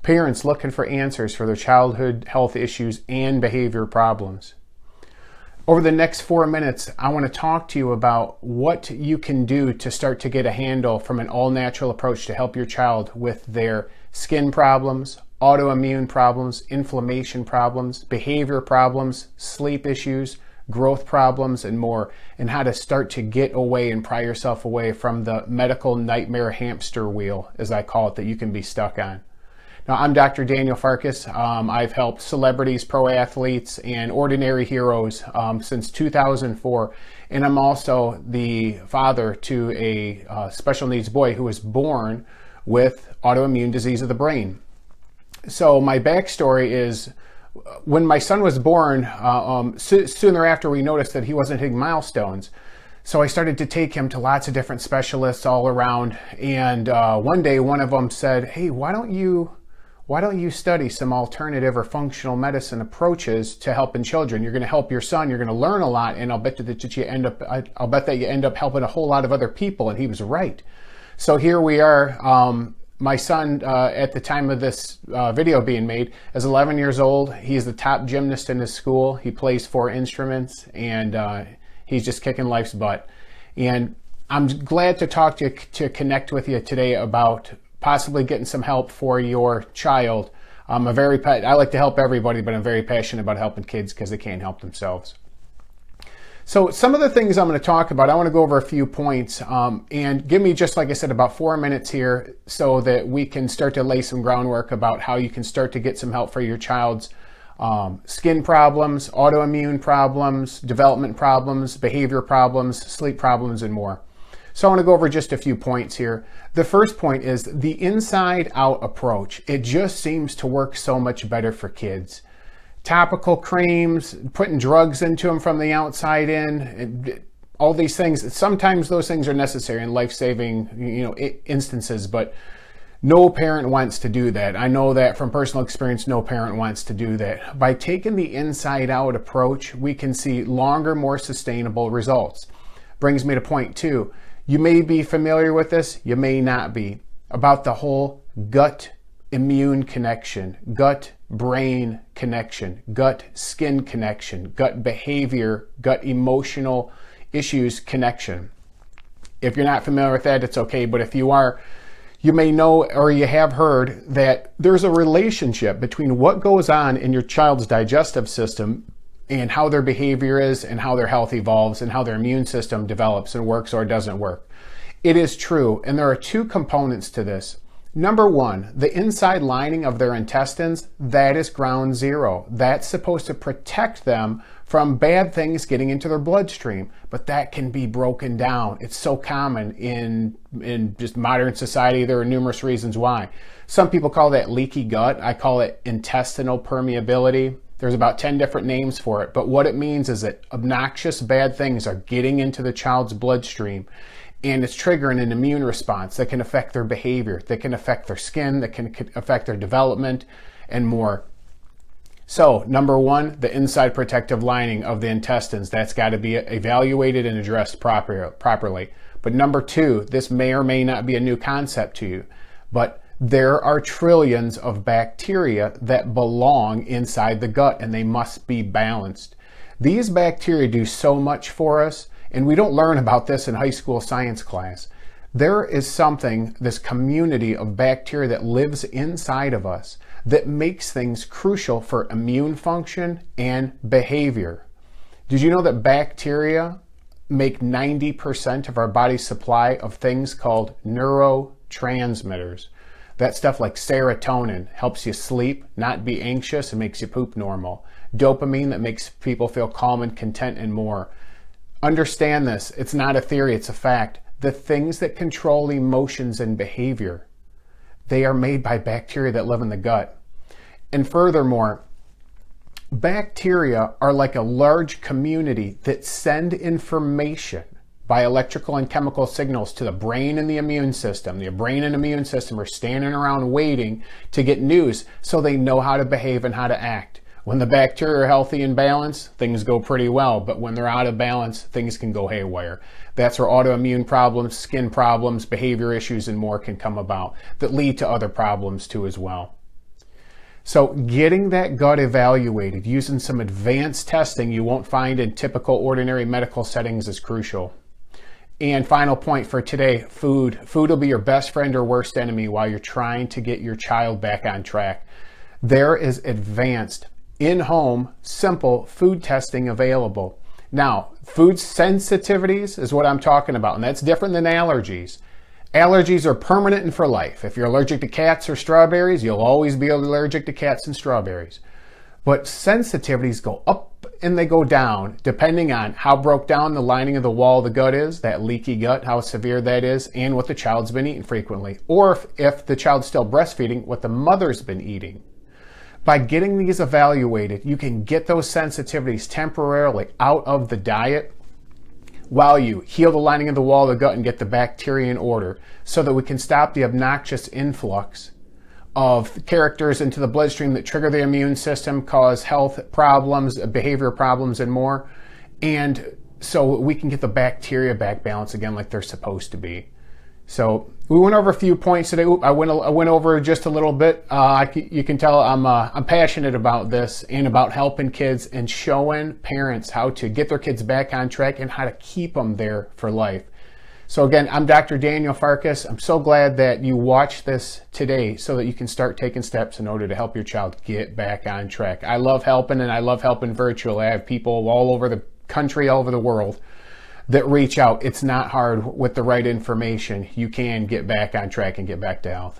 parents looking for answers for their childhood health issues and behavior problems. Over the next 4 minutes, I want to talk to you about what you can do to start to get a handle from an all-natural approach to help your child with their skin problems, autoimmune problems, inflammation problems, behavior problems, sleep issues, growth problems, and more, and how to start to get away and pry yourself away from the medical nightmare hamster wheel, as I call it, that you can be stuck on. Now, I'm Dr. Daniel Farkas. I've helped celebrities, pro athletes, and ordinary heroes since 2004. And I'm also the father to a special needs boy who was born with autoimmune disease of the brain. So my backstory is, when my son was born, soon thereafter we noticed that he wasn't hitting milestones. So I started to take him to lots of different specialists all around. And one day one of them said, "Hey, why don't you study some alternative or functional medicine approaches to helping children? You're going to help your son. You're going to learn a lot, and I'll bet that you end up helping a whole lot of other people." And he was right. So here we are. My son, at the time of this video being made, is 11 years old. He's the top gymnast in his school. He plays 4 instruments, and he's just kicking life's butt. And I'm glad to talk to you, to connect with you today about possibly getting some help for your child. I like to help everybody, but I'm very passionate about helping kids because they can't help themselves. So some of the things I'm going to talk about, I want to go over a few points, and give me, just like I said, about 4 minutes here so that we can start to lay some groundwork about how you can start to get some help for your child's skin problems, autoimmune problems, development problems, behavior problems, sleep problems, and more. So I want to go over just a few points here. The first point is the inside-out approach. It just seems to work so much better for kids. Topical creams, putting drugs into them from the outside in, all these things. Sometimes those things are necessary in life-saving, instances, but no parent wants to do that. I know that from personal experience, no parent wants to do that. By taking the inside-out approach, we can see longer, more sustainable results. Brings me to point 2. You may be familiar with this, you may not be, about the whole gut-immune connection, gut-brain connection, gut-skin connection, gut behavior, gut-emotional issues connection. If you're not familiar with that, it's okay, but if you are, you may know or you have heard that there's a relationship between what goes on in your child's digestive system and how their behavior is and how their health evolves and how their immune system develops and works or doesn't work. It is true, and there are 2 components to this. Number 1, the inside lining of their intestines, that is ground zero. That's supposed to protect them from bad things getting into their bloodstream, but that can be broken down. It's so common in just modern society. There are numerous reasons why. Some people call that leaky gut. I call it intestinal permeability. There's about 10 different names for it, but what it means is that obnoxious bad things are getting into the child's bloodstream, and it's triggering an immune response that can affect their behavior, that can affect their skin, that can affect their development, and more. So, number 1, the inside protective lining of the intestines, that's got to be evaluated and addressed properly. But number 2, this may or may not be a new concept to you, but there are trillions of bacteria that belong inside the gut, and they must be balanced. These bacteria do so much for us, and we don't learn about this in high school science class. There is something, this community of bacteria that lives inside of us that makes things crucial for immune function and behavior. Did you know that bacteria make 90% of our body's supply of things called neurotransmitters? That stuff like serotonin helps you sleep, not be anxious, and makes you poop normal. Dopamine that makes people feel calm and content, and more. Understand this, it's not a theory, it's a fact. The things that control emotions and behavior, they are made by bacteria that live in the gut. And furthermore, bacteria are like a large community that send information by electrical and chemical signals to the brain and the immune system. The brain and immune system are standing around waiting to get news so they know how to behave and how to act. When the bacteria are healthy and balanced, things go pretty well, but when they're out of balance, things can go haywire. That's where autoimmune problems, skin problems, behavior issues, and more can come about that lead to other problems too as well. So getting that gut evaluated using some advanced testing you won't find in typical ordinary medical settings is crucial. And final point for today, food. Food will be your best friend or worst enemy while you're trying to get your child back on track. There is advanced, in-home, simple food testing available. Now, food sensitivities is what I'm talking about, and that's different than allergies. Allergies are permanent and for life. If you're allergic to cats or strawberries, you'll always be allergic to cats and strawberries. But sensitivities go up and they go down depending on how broke down the lining of the wall of the gut is, that leaky gut, how severe that is, and what the child's been eating frequently. Or if the child's still breastfeeding, what the mother's been eating. By getting these evaluated, you can get those sensitivities temporarily out of the diet while you heal the lining of the wall of the gut and get the bacteria in order so that we can stop the obnoxious influx of characters into the bloodstream that trigger the immune system, cause health problems, behavior problems, and more. And so we can get the bacteria back balanced again like they're supposed to be. So we went over a few points today. I went over just a little bit. You can tell I'm passionate about this and about helping kids and showing parents how to get their kids back on track and how to keep them there for life. So again, I'm Dr. Daniel Farkas. I'm so glad that you watched this today so that you can start taking steps in order to help your child get back on track. I love helping, and I love helping virtually. I have people all over the country, all over the world that reach out. It's not hard with the right information. You can get back on track and get back to health.